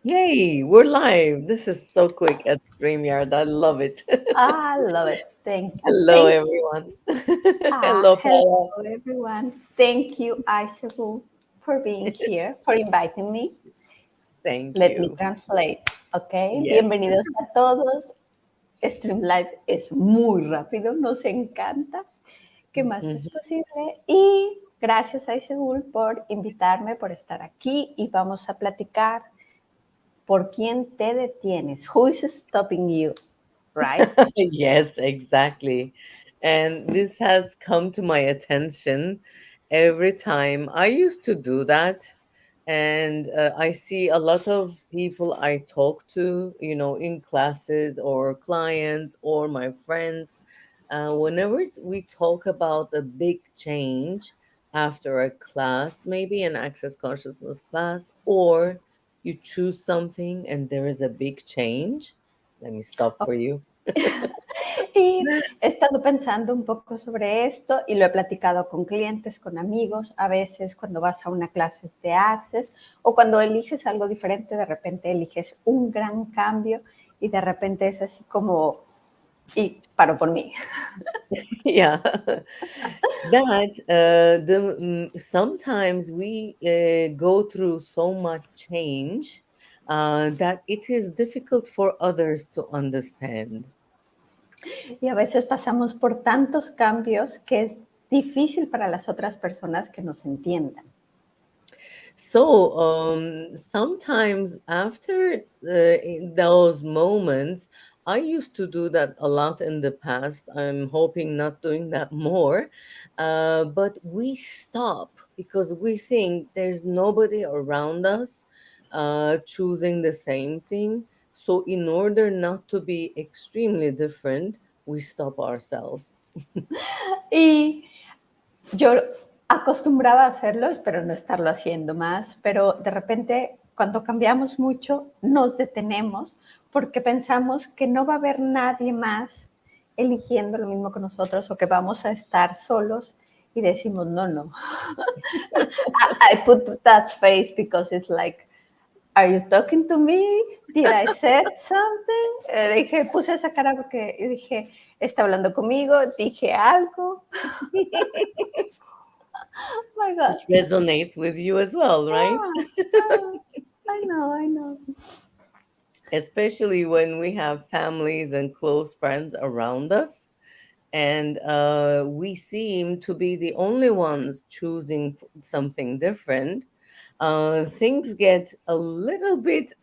Yay, we're live. This is so quick at StreamYard. I love it. I love it. Thank you. Hello, everyone. Hello, Hello, Paula. everyone. Thank you, Isabu, for being here, for inviting me. Thank Let me you. translate. Ok, Yes. bienvenidos a todos. Stream Live es muy rápido, nos encanta. ¿Qué más es Mhm. posible? Y gracias a Isabu por invitarme, por estar aquí y vamos a platicar por quién te detienes. Who is stopping you, right? Yes, exactly. And this has come to my attention every time. I used to do that. And I see a lot of people I talk to, in classes or clients or my friends. Whenever we talk about a big change after a class, maybe an access consciousness class, or you choose something and there is a big change, let me stop for you. Y he estado pensando un poco sobre esto y lo he platicado con clientes, con amigos, a veces cuando vas a una clase de Access o cuando eliges algo diferente, de repente eliges un gran cambio y de repente es así como, y paro por mí. Yeah. That sometimes we go through so much change that it is difficult for others to understand. Y a veces pasamos por tantos cambios que es difícil para las otras personas que nos entiendan. So sometimes after in those moments, I used to do that a lot in the past. I'm hoping not doing that more. But we stop because we think there's nobody around us choosing the same thing. So in order not to be extremely different, we stop ourselves. Y yo acostumbraba a hacerlo, espero no estarlo haciendo más, pero de repente cuando cambiamos mucho nos detenemos porque pensamos que no va a haber nadie más eligiendo lo mismo que nosotros o que vamos a estar solos y decimos, no, no. I put that face because it's like, are you talking to me? Did I said something? Dije, puse esa cara porque dije, está hablando conmigo, dije algo. Oh my God. It resonates with you as well, right? Yeah, I know, I know. Especially when we have families and close friends around us, and we seem to be the only ones choosing something different. Things get a little bit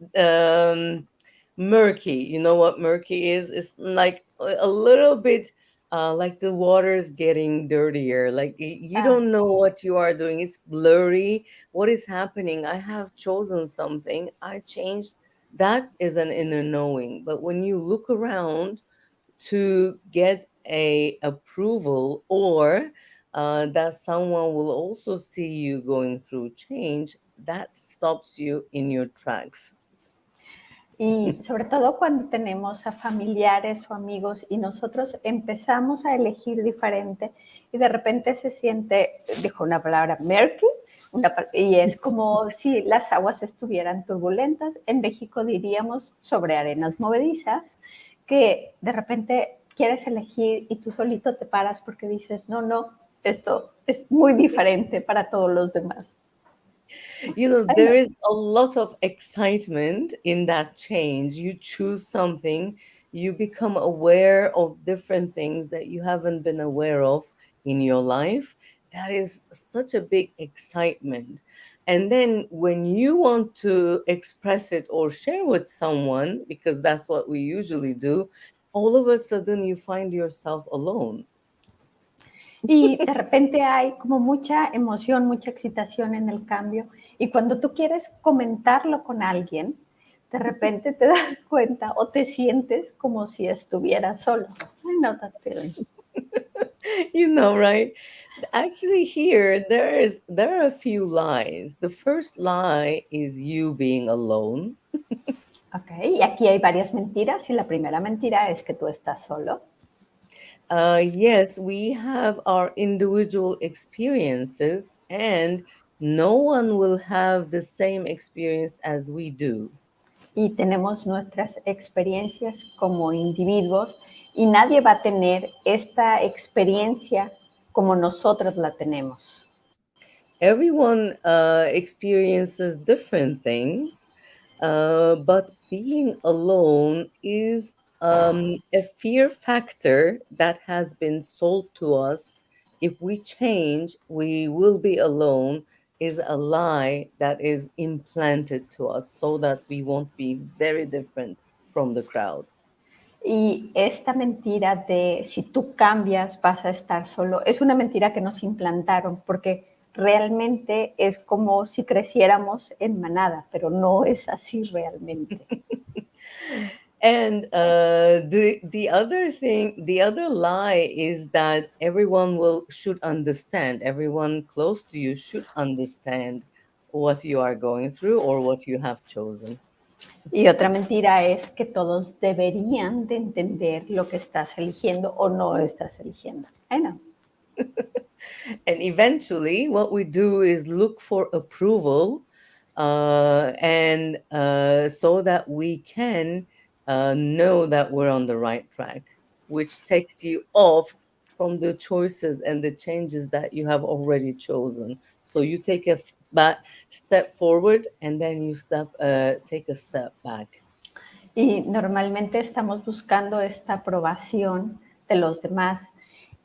murky. You know what murky is? It's like a little bit like the water's getting dirtier. Like you Ah, don't know what you are doing. It's blurry. What is happening? I have chosen something. I changed. That is an inner knowing. But when you look around to get a approval, or that someone will also see you going through change, that stops you in your tracks. y sobre todo cuando tenemos a familiares o amigos y nosotros empezamos a elegir diferente y de repente se siente, dijo una palabra, murky, y es como si las aguas estuvieran turbulentas. En México diríamos sobre arenas movedizas, que de repente quieres elegir y tú solito te paras porque dices, no, no, esto es muy diferente para todos los demás. Ay, There no. is a lot of excitement in that change. You choose something, you become aware of different things that you haven't been aware of in your life. That is such a big excitement. And then when you want to express it or share with someone, because that's what we usually do, all of a sudden you find yourself alone. Y de repente hay como mucha emoción, mucha excitación en el cambio. Y cuando tú quieres comentarlo con alguien, de repente te das cuenta o te sientes como si estuvieras solo. I know that feeling. Right? Actually, here there are a few lies. The first lie is you being alone. Ok, y aquí hay varias mentiras y la primera mentira es que tú estás solo. Yes, we have our individual experiences, and no one will have the same experience as we do. y tenemos nuestras experiencias como individuos y nadie va a tener esta experiencia como nosotros la tenemos. Everyone experiences different things, but being alone is a fear factor that has been sold to us. If we change, we will be alone, is a lie that is implanted to us so that we won't be very different from the crowd. Y esta mentira de si tú cambias vas a estar solo, es una mentira que nos implantaron porque realmente es como si creciéramos en manada, pero no es así realmente. And the other thing, the other lie is that everyone will should understand. Everyone close to you should understand what you are going through or what you have chosen. Y otra mentira es que todos deberían de entender lo que estás eligiendo o no estás eligiendo. I know. And eventually, what we do is look for approval, and so that we can know that we're on the right track, which takes you off from the choices and the changes that you have already chosen. So you take a step forward, and then you take a step back. Y normalmente estamos buscando esta aprobación de los demás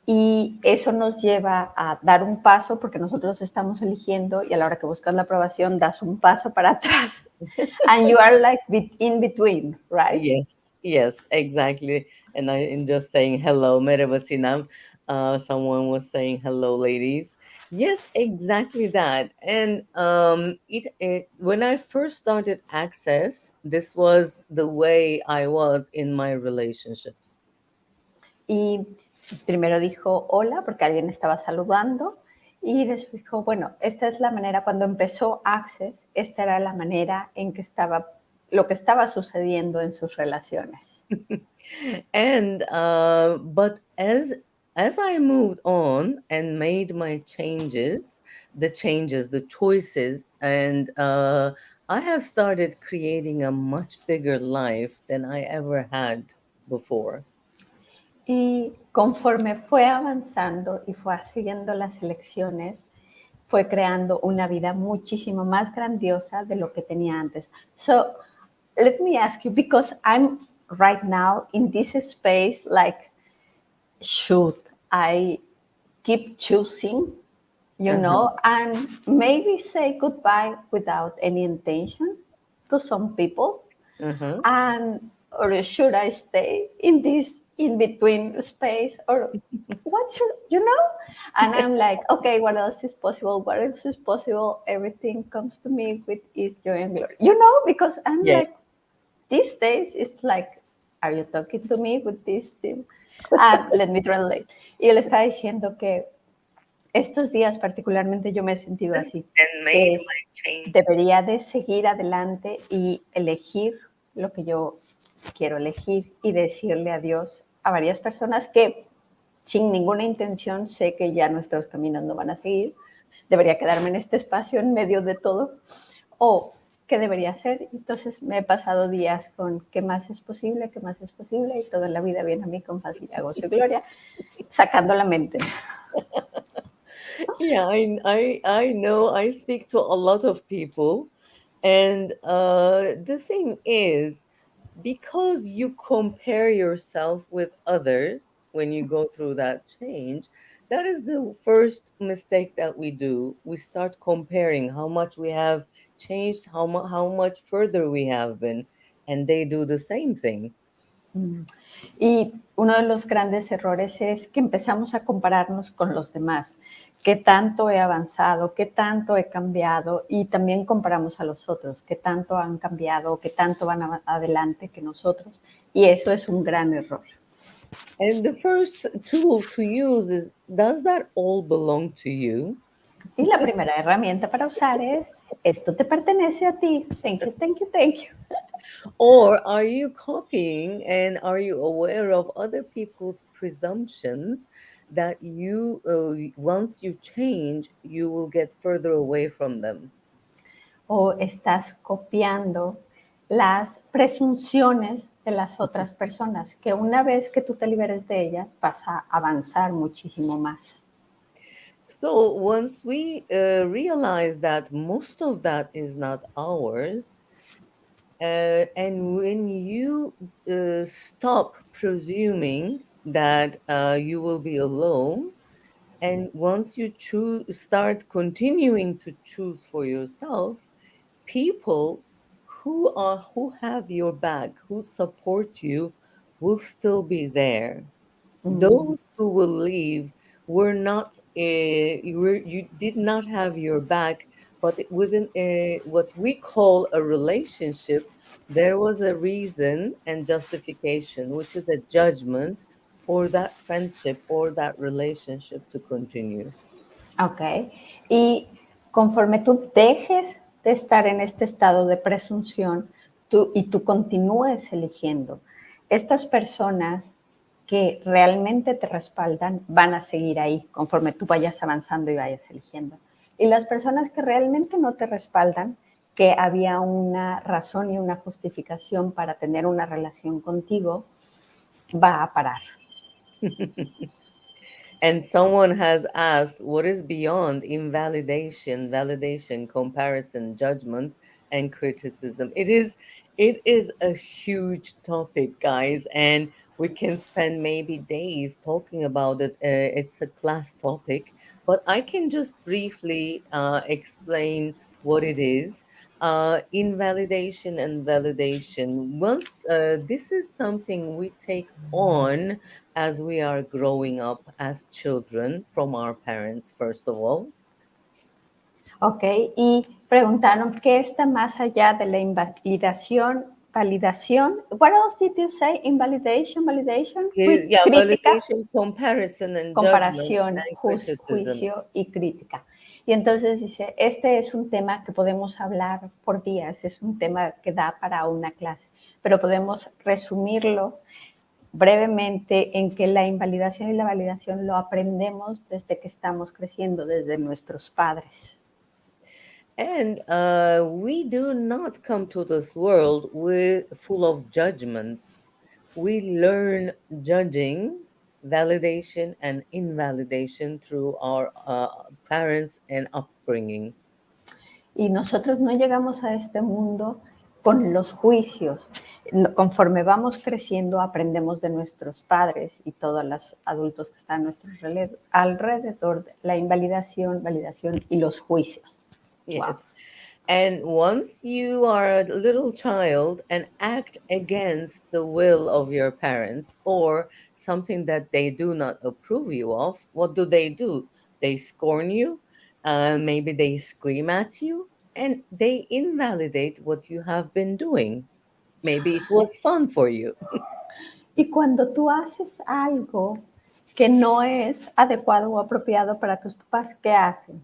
y eso nos lleva a dar un paso porque nosotros estamos eligiendo y a la hora que buscas la aprobación das un paso para atrás. And you are like in between, right? Yes, yes, exactly. And I am just saying hello, merhaba Sinem. Someone was saying hello, ladies. Yes, exactly that. And it when I first started Access, this was the way I was in my relationships. Y primero dijo hola porque alguien estaba saludando y después dijo, bueno, esta es la manera, cuando empezó Access, esta era la manera en que estaba, lo que estaba sucediendo en sus relaciones. And but as I moved on and made my changes, the choices, and I have started creating a much bigger life than I ever had before. Y conforme fue avanzando y fue haciendo las elecciones, fue creando una vida muchísimo más grandiosa de lo que tenía antes. So, let me ask you, because I'm right now in this space, like, should I keep choosing, Uh-huh. and maybe say goodbye without any intention to some people? Uh-huh. And or should I stay in this in between space or what should and I'm like, okay, what else is possible, what else is possible, everything comes to me with is joy and glory, because I'm Yes. like, these days it's like, are you talking to me with this thing? And let me translate. Y él está diciendo que estos días particularmente yo me he sentido así, And made que my change. debería de seguir adelante y elegir lo que yo quiero elegir y decirle adiós a varias personas que sin ninguna intención sé que ya nuestros caminos no van a seguir. Debería quedarme en este espacio en medio de todo o qué debería hacer. Entonces me he pasado días con qué más es posible, qué más es posible y todo en la vida viene a mí con facilidad, gozo y gloria, sacando la mente. Yeah, I know I speak to a lot of people, and the thing is, because you compare yourself with others when you go through that change, that is the first mistake that we do. We start comparing how much we have changed, how much further we have been, and they do the same thing. Y uno de los grandes errores es que empezamos a compararnos con los demás, qué tanto he avanzado, qué tanto he cambiado y también comparamos a los otros, qué tanto han cambiado, qué tanto van adelante que nosotros y eso es un gran error. And the first tool to use is, does that all belong to you? Y la primera herramienta para usar es, esto te pertenece a ti, thank you, thank you, thank you. Or are you copying, and are you aware of other people's presumptions that once you change, you will get further away from them? O estás copiando las presunciones de las otras personas, que una vez que tú te liberes de ellas vas a avanzar muchísimo más. So once we realize that most of that is not ours, and when you stop presuming that you will be alone, and once you choose, start continuing to choose for yourself, people who have your back, who support you, will still be there. Mm, Those who will leave were not you did not have your back, but within what we call a relationship, there was a reason and justification, which is a judgment for that friendship or that relationship to continue. ok. Y conforme tú dejes de estar en este estado de presunción y tú continúes eligiendo, estas personas que realmente te respaldan van a seguir ahí conforme tú vayas avanzando y vayas eligiendo. Y las personas que realmente no te respaldan, que había una razón y una justificación para tener una relación contigo, va a parar. And someone has asked, what is beyond invalidation, validation, comparison, judgment, and criticism? It is a huge topic, guys, and we can spend maybe days talking about it. It's a class topic, but I can just briefly explain what it is. Invalidation and validation. Once this is something we take on as we are growing up as children from our parents, first of all. Ok, y preguntaron qué está más allá de la invalidación, validación. What else did you say? Invalidation, validation, Yeah, crítica, validation, comparison, and judgment comparación, and criticism. juicio y crítica. Y entonces dice, este es un tema que podemos hablar por días, es un tema que da para una clase, pero podemos resumirlo brevemente en que la invalidación y la validación lo aprendemos desde que estamos creciendo, desde nuestros padres. And we do not come to this world with full of judgments. We learn judging, validation, and invalidation through our parents and upbringing. Y nosotros no llegamos a este mundo con los juicios. Conforme vamos creciendo, aprendemos de nuestros padres y todos los adultos que están a nuestro alrededor, la invalidación, validación y los juicios. Wow. Yes. And once you are a little child and act against the will of your parents or something that they do not approve you of, what do? They scorn you, maybe they scream at you, and they invalidate what you have been doing. Maybe it was fun for you. Y cuando tú haces algo que no es adecuado o apropiado para tus papás, ¿qué hacen?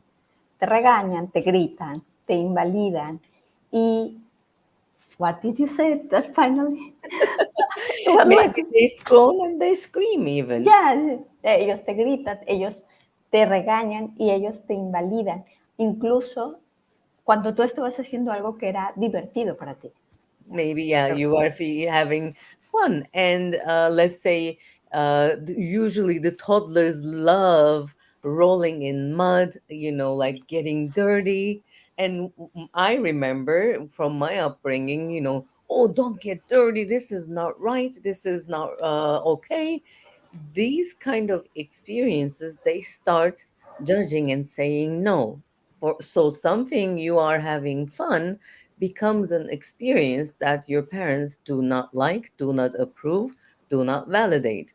Te regañan, te gritan, te invalidan. Y what did you say finally? It was Maybe like, they scorn and they scream even. ya, ellos te gritan, ellos te regañan y ellos te invalidan, incluso cuando tú estabas haciendo algo que era divertido para ti. Maybe, yeah, Pero, you are having fun. And let's say, usually the toddlers love rolling in mud, like getting dirty. And I remember from my upbringing, oh, don't get dirty. This is not right. This is not okay. These kind of experiences, they start judging and saying no. So something you are having fun becomes an experience that your parents do not like, do not approve, do not validate.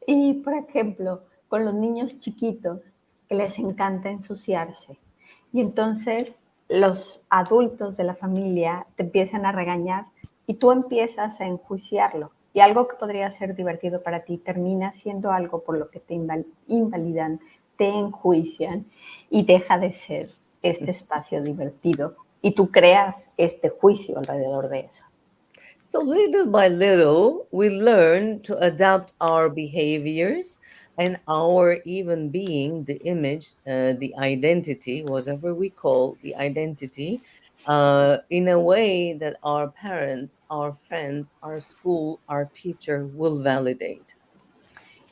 y por ejemplo, con los niños chiquitos que les encanta ensuciarse. Y entonces los adultos de la familia te empiezan a regañar y tú empiezas a enjuiciarlo. Y algo que podría ser divertido para ti termina siendo algo por lo que te invalidan, te enjuician y deja de ser este espacio divertido. Y tú creas este juicio alrededor de eso. So little by little, we learn to adapt our behaviors and our even being, the image, the identity, whatever we call the identity. in a way that our parents, our friends, our school, our teacher will validate.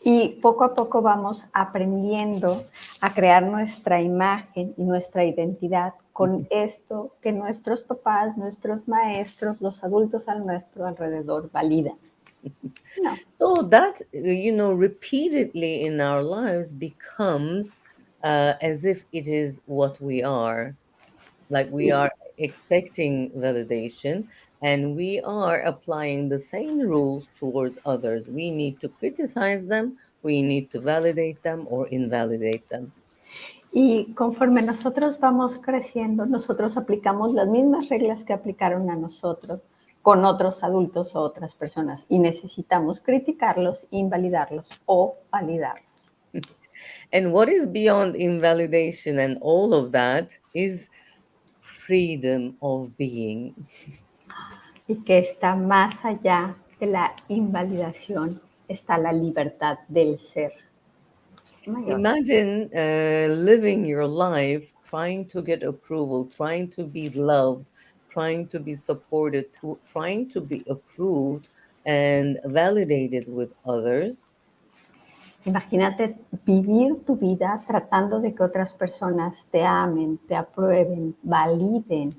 Y poco a poco vamos aprendiendo a crear nuestra imagen y nuestra identidad con esto que nuestros papás, nuestros maestros, los adultos a nuestro alrededor validan. No. So that, repeatedly in our lives becomes as if it is what we are. Like we Y, are expecting validation and we are applying the same rules towards others. We need to criticize them, we need to validate them or invalidate them. y conforme nosotros vamos creciendo, nosotros aplicamos las mismas reglas que aplicaron a nosotros con otros adultos o otras personas y necesitamos criticarlos, invalidarlos o validarlos. And what is beyond invalidation and all of that is freedom of being. Y que está más allá de la invalidación, está la libertad del ser mayor. Imagine living your life trying to get approval, trying to be loved, trying to be supported, trying to be approved and validated with others. Imagínate vivir tu vida tratando de que otras personas te amen, te aprueben, validen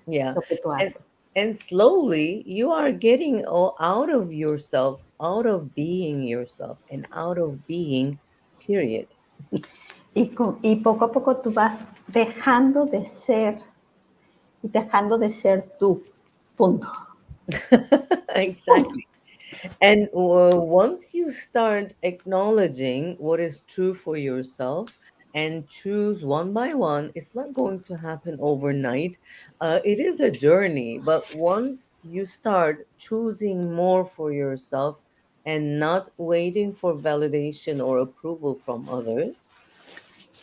Yeah. lo que tú And, haces. and slowly you are getting out of yourself, out of being yourself, and out of being, period. Y poco a poco tú vas dejando de ser y dejando de ser tú, punto. Punto. Exactly. And once you start acknowledging what is true for yourself and choose one by one, it's not going to happen overnight. It is a journey, but once you start choosing more for yourself and not waiting for validation or approval from others,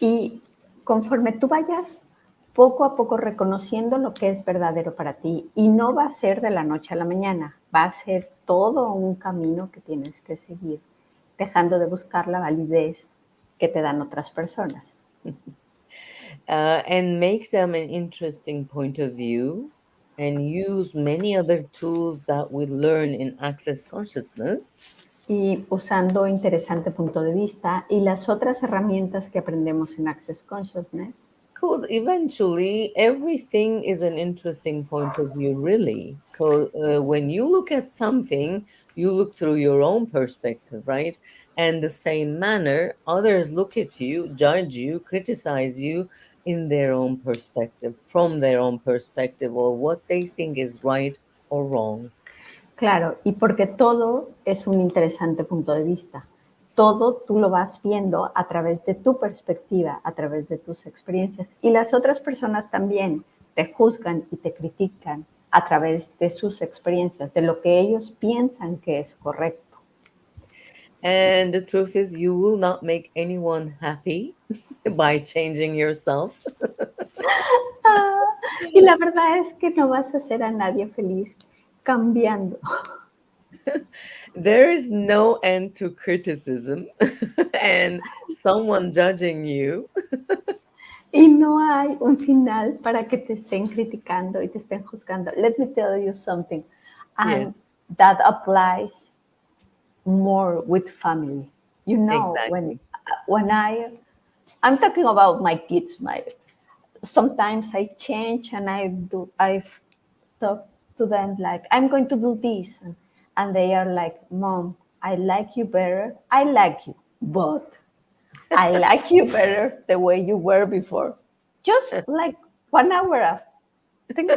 Y conforme tú vayas poco a poco reconociendo lo que es verdadero para ti, y no va a ser de la noche a la mañana, va a ser todo un camino que tienes que seguir, dejando de buscar la validez que te dan otras personas. and make them an interesting point of view and use many other tools that we learn in Access Consciousness. Y usando interesante punto de vista y las otras herramientas que aprendemos en Access Consciousness, Because eventually everything is an interesting point of view, really. Because when you look at something, you look through your own perspective, right? And the same manner, others look at you, judge you, criticize you in their own perspective, from their own perspective, or what they think is right or wrong. claro, y porque todo es un interesante punto de vista. Todo tú lo vas viendo a través de tu perspectiva, a través de tus experiencias. Y las otras personas también te juzgan y te critican a través de sus experiencias, de lo que ellos piensan que es correcto. And the truth is, you will not make anyone happy by changing yourself. Ah, y la verdad es que no vas a hacer a nadie feliz cambiando. There is no end to criticism and someone judging you. Y no hay un final para que te estén criticando y te estén juzgando. Let me tell you something. And Yes, that applies more with family. You know, exactly. when I'm talking about my kids, sometimes I change and I've talked to them like, I'm going to do this. And they are like, Mom, I like you better. I like you, but I like you better the way you were before. Just like 1 hour after. I think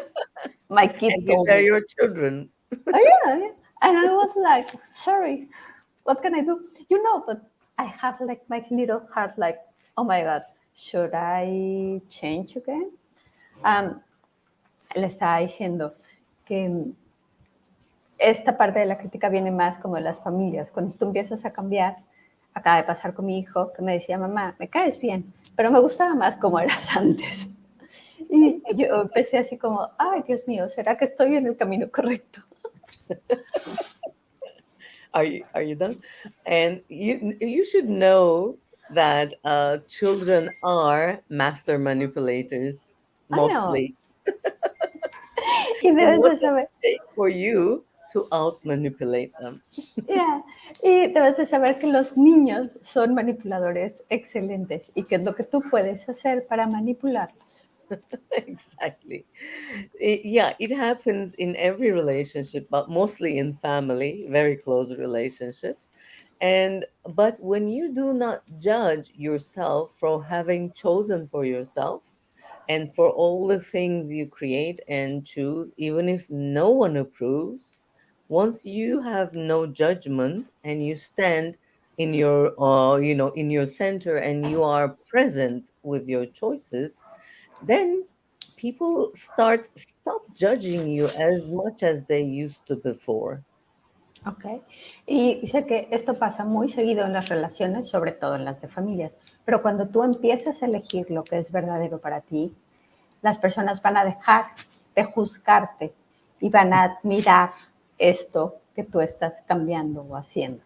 my kid And these told are me, your children. oh, yeah, yeah. And I was like, sorry, what can I do? You know, but I have like my little heart, like, oh my God, should I change again? Um, Le estaba diciendo que esta parte de la crítica viene más como de las familias. Cuando tú empiezas a cambiar, acaba de pasar con mi hijo que me decía, mamá, me caes bien, pero me gustaba más como eras antes. Y yo empecé así como, ay, Dios mío, ¿será que estoy en el camino correcto? Are you done? And you should know that children are master manipulators I know. mostly. Y And debes what de does saber, it take for you to out manipulate them? yeah, y debes de saber que los niños son manipuladores excelentes y qué es lo que tú puedes hacer para manipularlos. Exactly. Yeah, it happens in every relationship, but mostly in family, very close relationships. And but when you do not judge yourself for having chosen for yourself and for all the things you create and choose, even if no one approves, once you have no judgment and you stand in your in your center and you are present with your choices, then people stop judging you as much as they used to before. Ok. Y sé que esto pasa muy seguido en las relaciones, sobre todo en las de familias, pero cuando tú empiezas a elegir lo que es verdadero para ti, las personas van a dejar de juzgarte y van a admirar esto que tú estás cambiando o haciendo.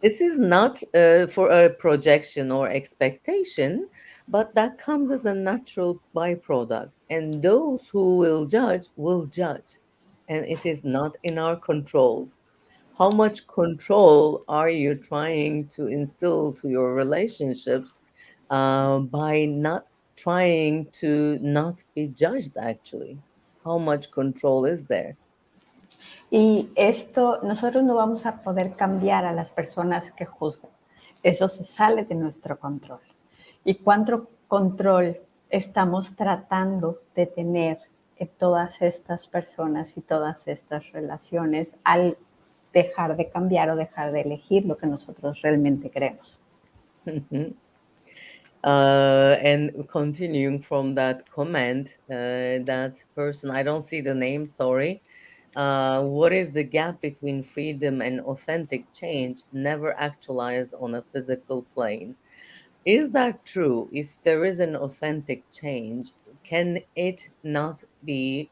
This is not for a projection or expectation, but that comes as a natural byproduct. And those who will judge. And it is not in our control. How much control are you trying to instill to your relationships by not trying to not be judged, actually? How much control is there? Y esto, nosotros no vamos a poder cambiar a las personas que juzgan. Eso se sale de nuestro control. ¿Y cuánto control estamos tratando de tener en todas estas personas y todas estas relaciones al dejar de cambiar o dejar de elegir lo que nosotros realmente queremos? And continuing from that comment, that person, I don't see the name, sorry. What is the gap between freedom and authentic change never actualized on a physical plane? Is that true? If there is an authentic change, can it not be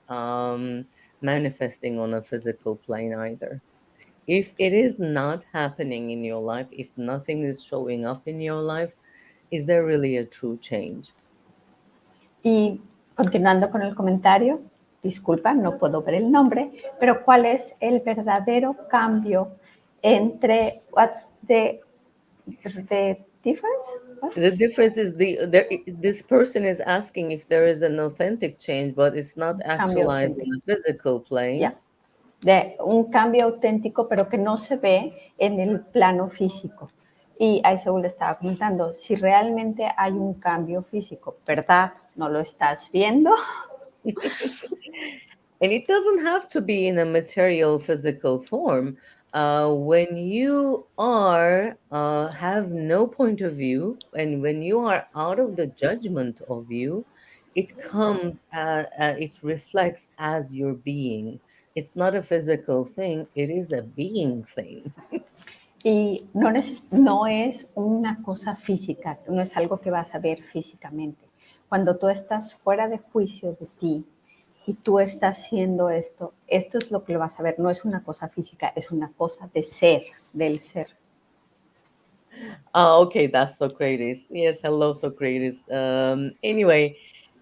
manifesting on a physical plane either? If it is not happening in your life, if nothing is showing up in your life, is there really a true change? Y continuando con el comentario, disculpa, no puedo ver el nombre, pero ¿cuál es el verdadero cambio entre what's the difference? What? The difference is this person is asking if there is an authentic change, but it's not Cambio actualized in auténtico. a physical plane. Ya. De un cambio auténtico, pero que no se ve en el plano físico. Y a Saúl le estaba comentando, si realmente hay un cambio físico, ¿verdad? ¿No lo estás viendo? And it doesn't have to be in a material physical form. When you are have no point of view, and when you are out of the judgment of you, it comes it reflects as your being. It's not a physical thing, it is a being thing. Y no es una cosa física, no es algo que vas a ver físicamente. Cuando tú estás fuera de juicio de ti y tú estás haciendo esto es lo que lo vas a ver, no es una cosa física, es una cosa de ser, del ser. Oh, okay, that's Socrates. Yes, hello, Socrates. Anyway,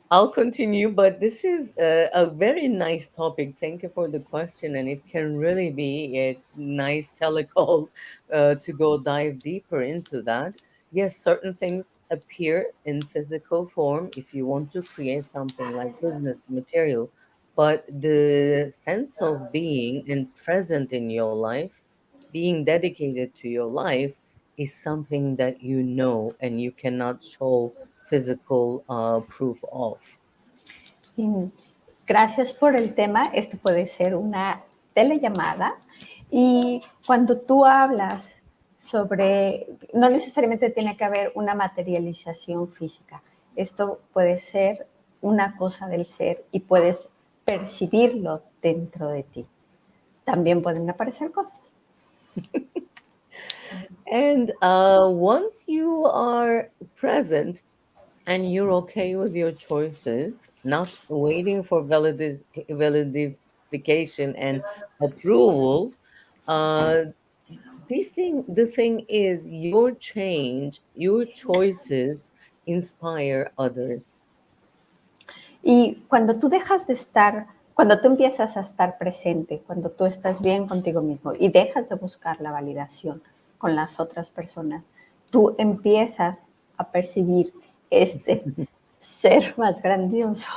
I'll continue, but this is a very nice topic. Thank you for the question, and it can really be a nice telecall to go dive deeper into that. Yes, certain things appear in physical form if you want to create something like business material, but the sense of being and present in your life, being dedicated to your life, is something that you know and you cannot show physical proof of. Y gracias por el tema, esto puede ser una telellamada y cuando tú hablas sobre, no necesariamente tiene que haber una materialización física, esto puede ser una cosa del ser y puedes percibirlo dentro de ti. También pueden aparecer cosas. And once you are present and you're okay with your choices, not waiting for validification and approval, uh, the thing is your change, your choices inspire others. Y cuando tú dejas de estar Cuando tú empiezas a estar presente, cuando tú estás bien contigo mismo y dejas de buscar la validación con las otras personas, tú empiezas a percibir este ser más grandioso.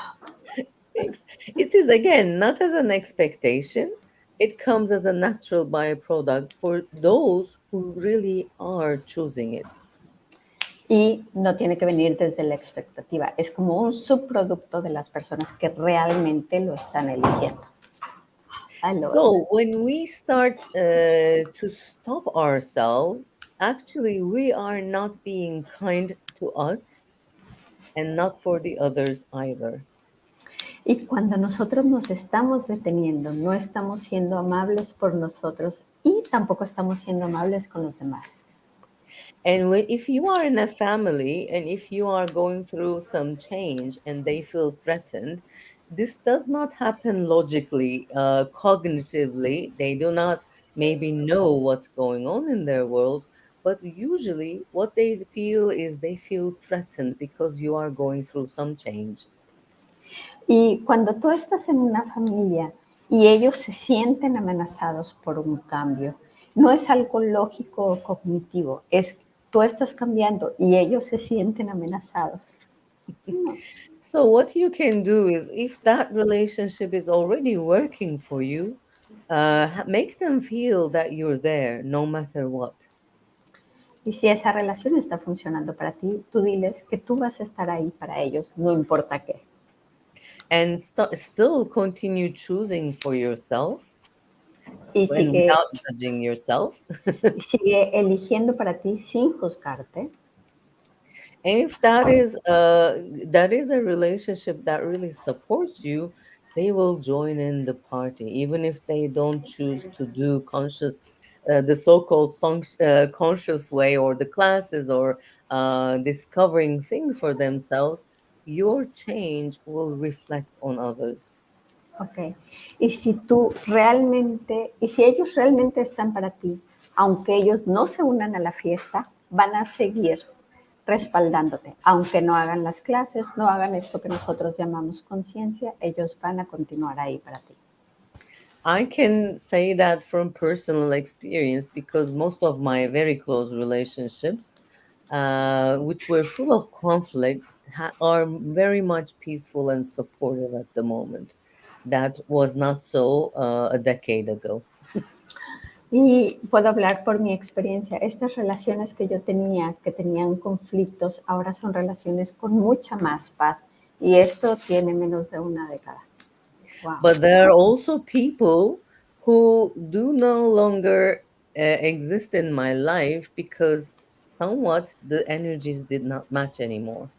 It is again not as an expectation, it comes as a natural byproduct for those who really are choosing it. Y no tiene que venir desde la expectativa, es como un subproducto de las personas que realmente lo están eligiendo. I love it. So when we start to stop ourselves, actually we are not being kind to us and not for the others either. Y cuando nosotros nos estamos deteniendo, no estamos siendo amables por nosotros y tampoco estamos siendo amables con los demás. And if you are in a family and if you are going through some change and they feel threatened, this does not happen logically, cognitively. They do not maybe know what's going on in their world, but usually what they feel is they feel threatened because you are going through some change. Y cuando tú estás en una familia y ellos se sienten amenazados por un cambio, no es algo lógico o cognitivo, es tú estás cambiando y ellos se sienten amenazados. So, what you can do is if that relationship is already working for you, make them feel that you're there no matter what. Y si esa relación está funcionando para ti, tú diles que tú vas a estar ahí para ellos, no importa qué. And still continue choosing for yourself Y and sigue, without judging yourself. y sigue eligiendo para ti sin juzgarte. And if that is a relationship that really supports you, they will join in the party, even if they don't choose to do the so-called conscious way or the classes or discovering things for themselves. Your change will reflect on others. Ok. Y si tú realmente, y si ellos realmente están para ti, aunque ellos no se unan a la fiesta, van a seguir respaldándote. Aunque no hagan las clases, no hagan esto que nosotros llamamos conciencia, ellos van a continuar ahí para ti. I can say that from personal experience because most of my very close relationships, which were full of conflict, are very much peaceful and supportive at the moment. That was not so a decade ago. Y puedo hablar por mi experiencia. Estas relaciones que yo tenía, que tenían conflictos, ahora son relaciones con mucha más paz. Y esto tiene menos de una década. Wow. But there are also people who do no longer exist in my life because somewhat the energies did not match anymore.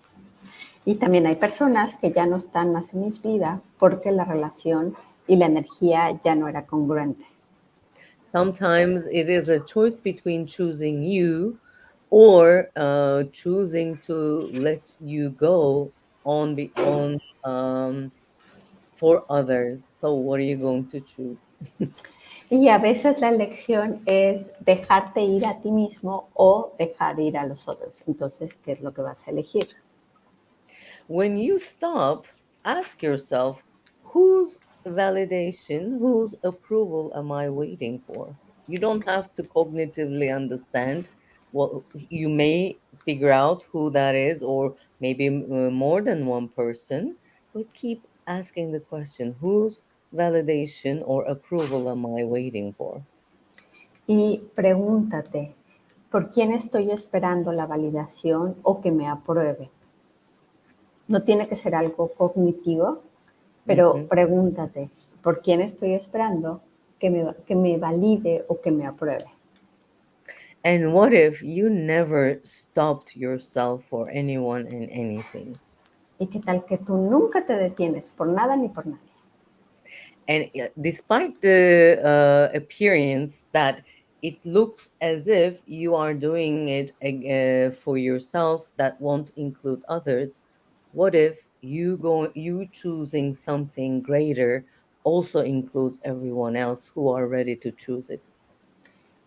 Y también hay personas que ya no están más en mis vidas porque la relación y la energía ya no era congruente. Sometimes it is a choice between choosing you or choosing to let you go on for others. So what are you going to choose? Y a veces la elección es dejarte ir a ti mismo o dejar ir a los otros. Entonces, ¿qué es lo que vas a elegir? When you stop, ask yourself, whose validation, whose approval am I waiting for? You don't have to cognitively understand. What you may figure out who that is, or maybe more than one person, but keep asking the question, whose validation or approval am I waiting for? Y pregúntate, ¿por quién estoy esperando la validación o que me apruebe? No tiene que ser algo cognitivo, pero Mhm. pregúntate, ¿por quién estoy esperando que me valide o que me apruebe? And what if you never stopped yourself for anyone and anything? ¿Y qué tal que tú nunca te detienes por nada ni por nadie? And despite the appearance that it looks as if you are doing it for yourself that won't include others, what if you choosing something greater also includes everyone else who are ready to choose it?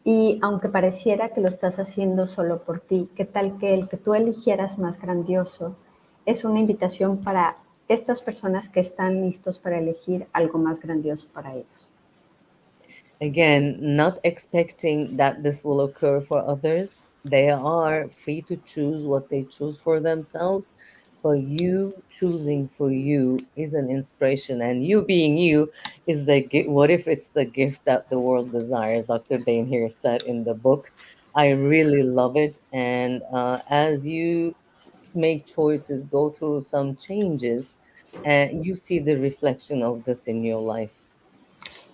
Y aunque pareciera que lo estás haciendo solo por ti, ¿qué tal que el que tú eligieras más grandioso es una invitación para estas personas que están listos para elegir algo más grandioso para ellos. Again, not expecting that this will occur for others. They are free to choose what they choose for themselves. But you choosing for you is an inspiration, and you being you is the gift. What if it's the gift that the world desires? Dr. Dane here said in the book. I really love it. And as you make choices, go through some changes, and you see the reflection of this in your life.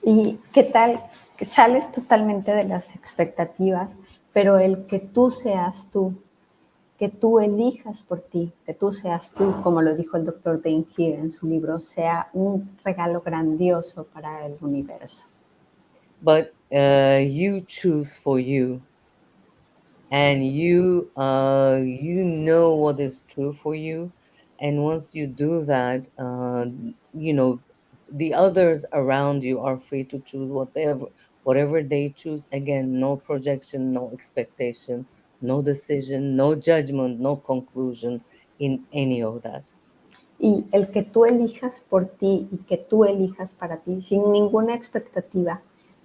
¿Y qué tal? Que sales totalmente de las expectativas, pero el que tú elijas por ti, que tú seas tú, como lo dijo el doctor Dane Heer en su libro, sea un regalo grandioso para el universo. But you choose for you, and you know what is true for you, and once you do that, you know, the others around you are free to choose whatever they choose. Again, no projection, no expectation, no decision, no judgment, no conclusion in any of that. Y el que tú elijas por ti y que tú elijas para ti sin ninguna expectativa,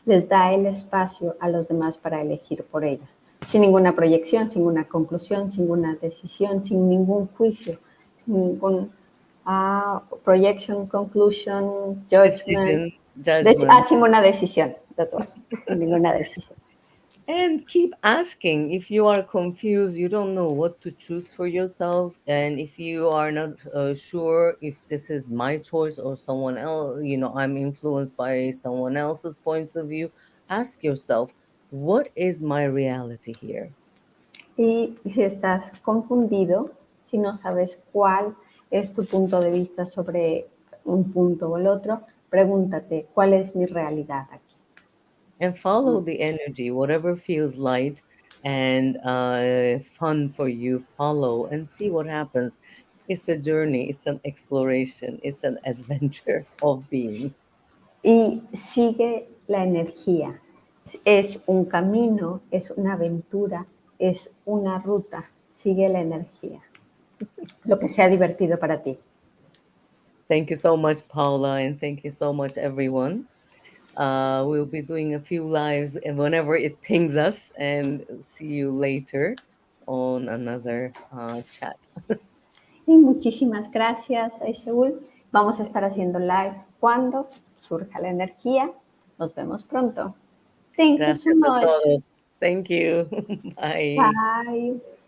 les da el espacio a los demás para elegir por ellos, sin ninguna proyección, sin ninguna conclusión, sin ninguna decisión, sin ningún juicio, sin ningún projection, conclusion, judgment, Decision, judgment. sin ninguna decisión, sin ninguna decisión. And keep asking. If you are confused, you don't know what to choose for yourself, and if you are not sure if this is my choice or someone else, you know, I'm influenced by someone else's points of view, ask yourself, what is my reality here? Y si estás confundido, si no sabes cuál es tu punto de vista sobre un punto o el otro, pregúntate, ¿cuál es mi realidad aquí? And follow the energy, whatever feels light and fun for you, follow and see what happens. It's a journey, it's an exploration, it's an adventure of being. Y sigue la energía. Es un camino, es una aventura, es una ruta. Sigue la energía. Lo que sea divertido para ti. Thank you so much, Paula, and thank you so much, everyone. We'll be doing a few lives and whenever it pings us, and see you later on another chat. Y muchísimas gracias, Seúl. Vamos a estar haciendo live cuando surja la energía. Nos vemos pronto. Thank you so Gracias a much. todos. Thank you. Bye. Bye.